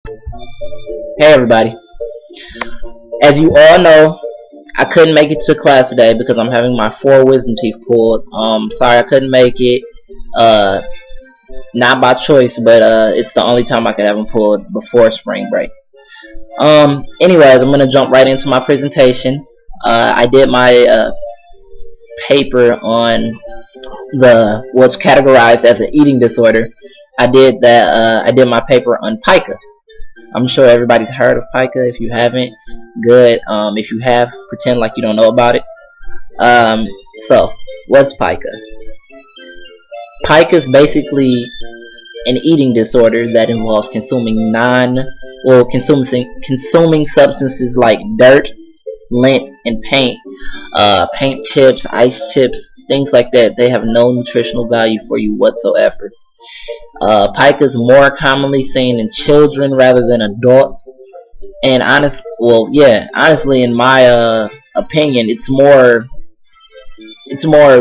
Hey everybody. As you all know, I couldn't make it to class today because I'm having my 4 wisdom teeth pulled. Sorry I couldn't make it. Uh, Not by choice, but it's the only time I could have them pulled before spring break. Anyways, I'm gonna jump right into my presentation. I did my paper on the what's categorized as an eating disorder. I did that. I did my paper on pica. I'm sure everybody's heard of pica. If you haven't, good. If you have, pretend like you don't know about it. Um, so, what's pica? Pica is basically an eating disorder that involves consuming substances like dirt, lint, and paint. Paint chips, ice chips, things like that. They have no nutritional value for you whatsoever. Pica is more commonly seen in children rather than adults. And honestly, in my opinion, it's more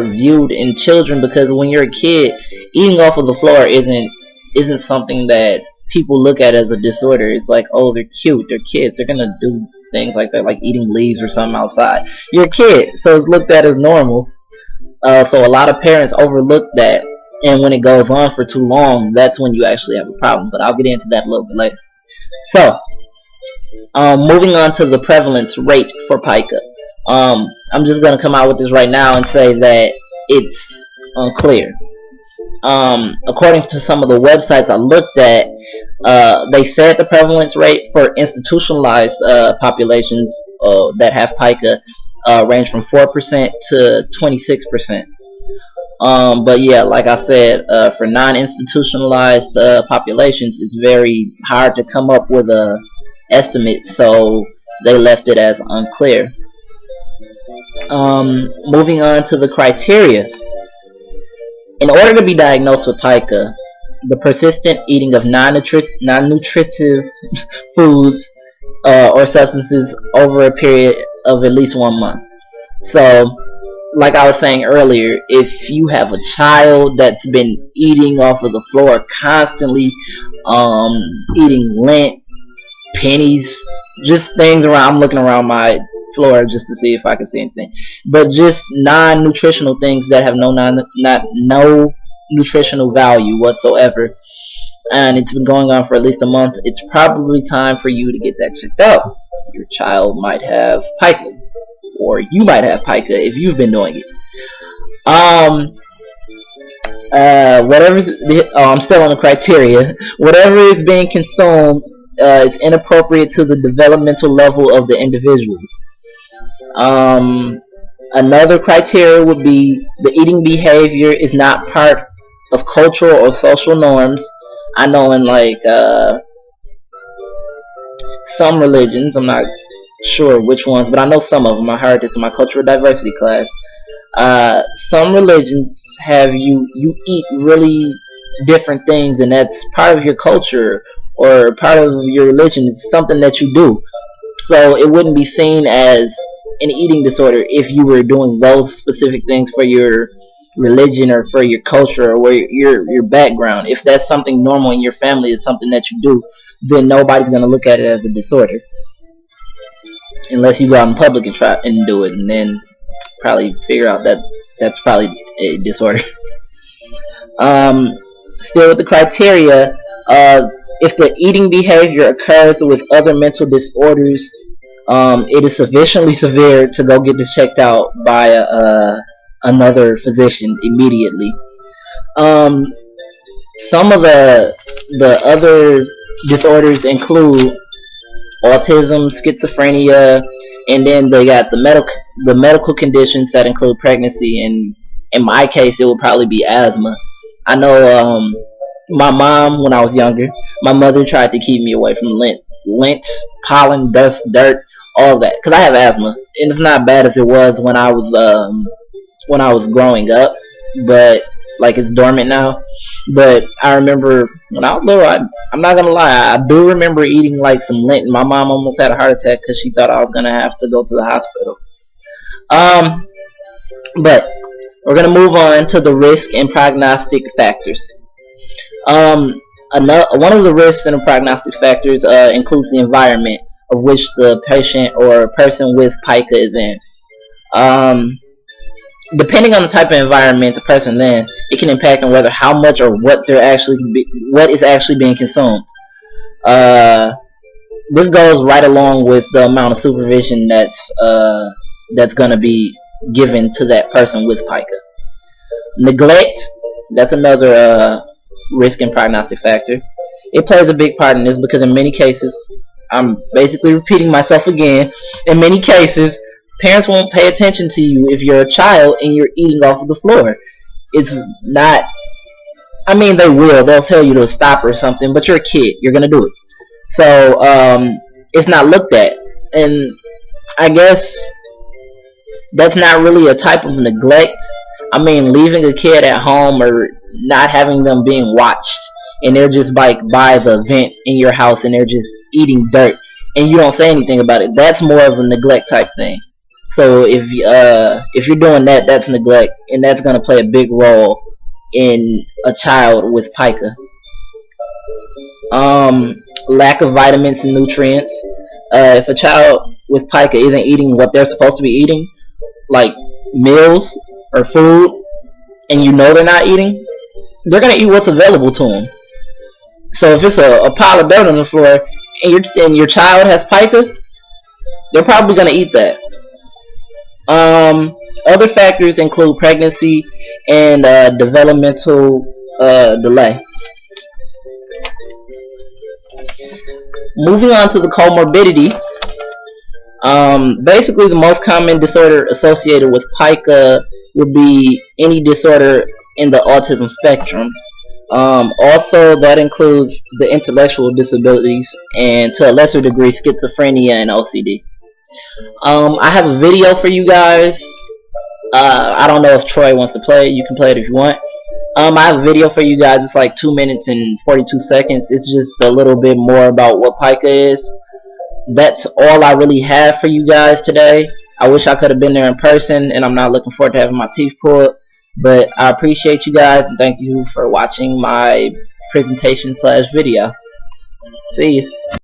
viewed in children because when you're a kid, eating off of the floor isn't something that people look at as a disorder. It's like, oh, they're cute, they're kids, they're gonna do things like that, like eating leaves or something outside. You're a kid, so it's looked at as normal. So a lot of parents overlook that, and when it goes on for too long, that's when you actually have a problem. But I'll get into that a little bit later. So, moving on to the prevalence rate for pica. I'm just gonna come out with this right now and say that it's unclear. According to some of the websites I looked at, they said the prevalence rate for institutionalized populations that have pica range from 4% to 26%. But yeah, like I said, for non-institutionalized populations, it's very hard to come up with a estimate, so they left it as unclear. Moving on to the criteria. In order to be diagnosed with pica, the persistent eating of non-nutritive foods or substances over a period of at least 1 month. So, like I was saying earlier, if you have a child that's been eating off of the floor constantly, eating lint, pennies, just things around. I'm looking around my floor just to see if I can see anything, but just non-nutritional things that have no nutritional value whatsoever, and it's been going on for at least a month. It's probably time for you to get that checked out. Your child might have pica, or you might have pica if you've been doing it. Um, I'm still on the criteria. Whatever is being consumed, it's inappropriate to the developmental level of the individual. Um, Another criteria would be the eating behavior is not part of cultural or social norms. I know in like some religions, I'm not sure which ones, but I know some of them. I heard this in my cultural diversity class. Some religions have you eat really different things, and that's part of your culture or part of your religion. It's something that you do, so it wouldn't be seen as an eating disorder if you were doing those specific things for your religion or for your culture or where your background. If that's something normal in your family, it's something that you do, then nobody's gonna look at it as a disorder unless you go out in public and try and do it, and then probably figure out that that's probably a disorder. Still with the criteria, if the eating behavior occurs with other mental disorders, it is sufficiently severe to go get this checked out by another physician immediately. Um, some of the other disorders include autism, schizophrenia, and then they got the medical conditions that include pregnancy, and in my case it will probably be asthma. I know my mom, when I was younger, my mother tried to keep me away from lint, pollen, dust, dirt, all that, because I have asthma, and it's not bad as it was when I was growing up, but like it's dormant now. But I remember when I was little, I'm not gonna lie, I do remember eating like some lint, and my mom almost had a heart attack because she thought I was gonna have to go to the hospital. Um, but we're gonna move on to the risk and prognostic factors. Um, One of the risks and the prognostic factors includes the environment of which the patient or person with pica is in. Um, Depending on the type of environment the person in, it can impact on whether how much or what is actually being consumed. Uh, this goes right along with the amount of supervision that's gonna be given to that person with pica. Neglect, that's another risk and prognostic factor. It plays a big part in this because in many cases, I'm basically repeating myself again, in many cases, parents won't pay attention to you if you're a child and you're eating off of the floor. It's not, I mean, they will. They'll tell you to stop or something, but you're a kid. You're going to do it. So, it's not looked at. And I guess that's not really a type of neglect. I mean, leaving a kid at home or not having them being watched, and they're just like by the vent in your house and they're just eating dirt, and you don't say anything about it. That's more of a neglect type thing. So if you're doing that, that's neglect, and that's gonna play a big role in a child with pica. Lack of vitamins and nutrients. If a child with pica isn't eating what they're supposed to be eating, like meals or food, and you know they're not eating, they're gonna eat what's available to them. So if it's a pile of dirt on the floor and your child has pica, they're probably gonna eat that. Other factors include pregnancy and developmental delay. Moving on to the comorbidity. Basically, the most common disorder associated with pica would be any disorder in the autism spectrum. Also, that includes the intellectual disabilities and, to a lesser degree, schizophrenia and OCD. I have a video for you guys. I don't know if Troy wants to play it. You can play it if you want. I have a video for you guys. It's like 2 minutes and 42 seconds. It's just a little bit more about what pica is. That's all I really have for you guys today. I wish I could have been there in person, and I'm not looking forward to having my teeth pulled. But I appreciate you guys, and thank you for watching my presentation / video. See you.